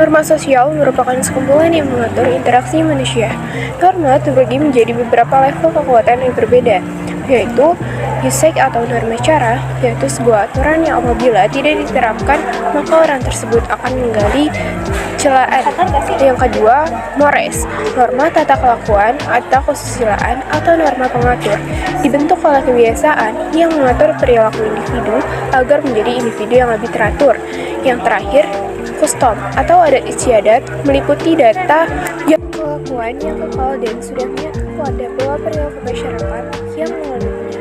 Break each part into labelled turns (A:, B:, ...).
A: Norma sosial merupakan sekumpulan yang mengatur interaksi manusia. Norma terbagi menjadi beberapa level kekuatan yang berbeda, yaitu usage atau norma cara, yaitu sebuah aturan yang apabila tidak diterapkan, maka orang tersebut akan menggali celaan. Yang kedua, mores, norma tata kelakuan atau kesusilaan atau norma pengatur, dibentuk oleh kebiasaan yang mengatur perilaku individu agar menjadi individu yang lebih teratur. Yang terakhir, custom atau adat istiadat meliputi data yang kelakuan yang kekal dan sudah menyatu pada pola perilaku masyarakat yang mengalaminya.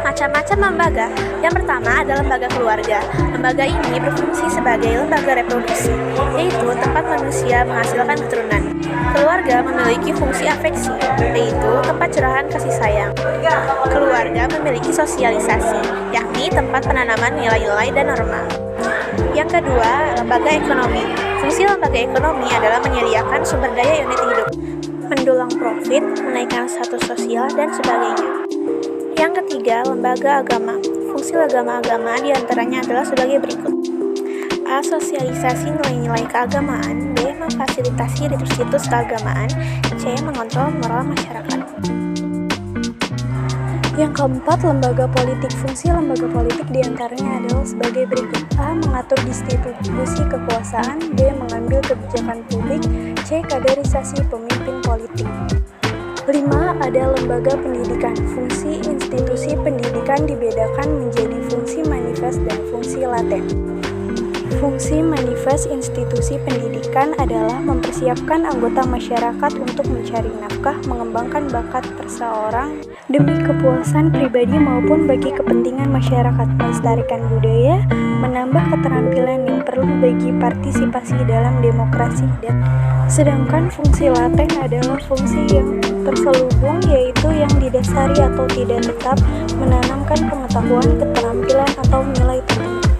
B: Macam-macam lembaga. Yang pertama adalah lembaga keluarga. Lembaga ini berfungsi sebagai lembaga reproduksi, yaitu tempat manusia menghasilkan keturunan. Keluarga memiliki fungsi afeksi, yaitu tempat curahan kasih sayang. Keluarga memiliki sosialisasi, yakni tempat penanaman nilai-nilai dan norma. Yang kedua, lembaga ekonomi. Fungsi lembaga ekonomi adalah menyediakan sumber daya unit hidup, mendulang profit, menaikkan status sosial, dan sebagainya. Yang ketiga, lembaga agama. Fungsi agama-agama diantaranya adalah sebagai berikut. A. Sosialisasi nilai-nilai keagamaan. B. Memfasilitasi situs keagamaan. C. Mengontrol moral masyarakat.
C: Yang keempat, lembaga politik. Fungsi lembaga politik diantaranya adalah sebagai berikut. A. Mengatur distribusi kekuasaan. B. Mengambil kebijakan publik. C. Kaderisasi pemimpin politik. 5. Ada lembaga pendidikan. Fungsi institusi pendidikan dibedakan menjadi fungsi manifest dan fungsi laten. Fungsi manifest institusi pendidikan adalah mempersiapkan anggota masyarakat untuk mencari nafkah, mengembangkan bakat perseorang demi kepuasan pribadi maupun bagi kepentingan masyarakat, melestarikan budaya, menambah keterampilan yang perlu bagi partisipasi dalam demokrasi. Sedangkan fungsi laten adalah fungsi yang terselubung, yaitu yang didasari atau tidak tetap, menanamkan pengetahuan, keterampilan, atau nilai tertentu.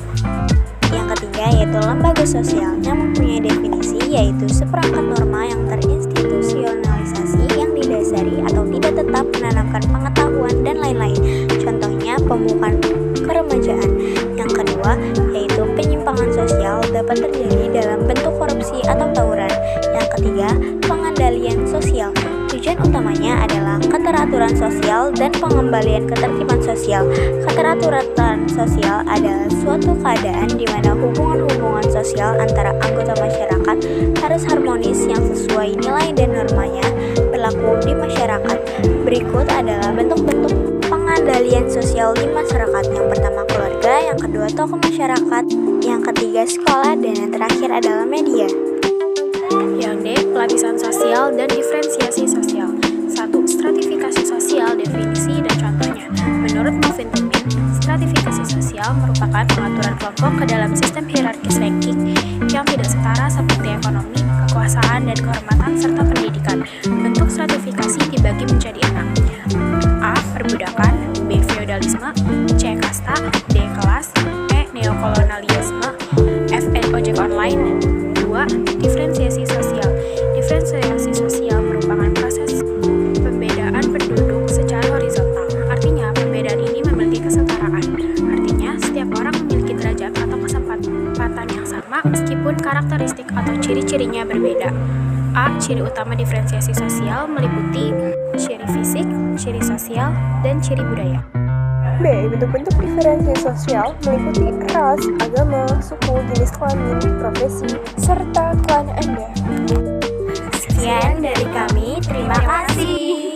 B: Yang ketiga yaitu lembaga sosial yang mempunyai definisi, yaitu seperangkat norma yang terinstitusionalisasi yang didasari atau tidak tetap, menanamkan pengetahuan dan lain-lain. Contohnya pemukaan keremajaan. Yang kedua yaitu penyimpangan sosial dapat terjadi dalam bentuk korupsi atau tawuran. Yang ketiga, pengendalian sosial. Tujuan utamanya adalah keteraturan sosial dan pengembalian ketertiban sosial. Keteraturan sosial adalah suatu keadaan di mana hubungan-hubungan sosial antara anggota masyarakat harus harmonis yang sesuai nilai dan normanya berlaku di masyarakat. Berikut adalah bentuk-bentuk pengendalian sosial di masyarakat. Yang pertama keluarga, yang kedua tokoh masyarakat, yang ketiga sekolah, dan yang terakhir adalah media.
A: Yang D. Pelapisan sosial dan diferensiasi sosial. 1. Stratifikasi sosial, definisi dan contohnya. Menurut Melvin Tobin, stratifikasi sosial merupakan pengaturan kelompok ke dalam sistem hierarkis ranking yang tidak setara seperti ekonomi, kekuasaan, dan kehormatan serta pendidikan. Bentuk stratifikasi dibagi menjadi 6. A. Perbudakan. B. Feodalisme. C. Kasta. D. Kelas. E. Neokolonialisme. F. Ojek online. 2. Diferensiasi sosial. Diferensiasi sosial merupakan proses pembedaan penduduk secara horizontal. Artinya, pembedaan ini memiliki kesetaraan. Artinya, setiap orang memiliki derajat atau kesempatan yang sama meskipun karakteristik atau ciri-cirinya berbeda. A. Ciri utama diferensiasi sosial meliputi ciri fisik, ciri sosial, dan ciri budaya. B. Bentuk-bentuk diferensiasi sosial meliputi ras, agama, suku, jenis kelamin, profesi, serta klan Anda.
B: Sekian dari kami, terima kasih.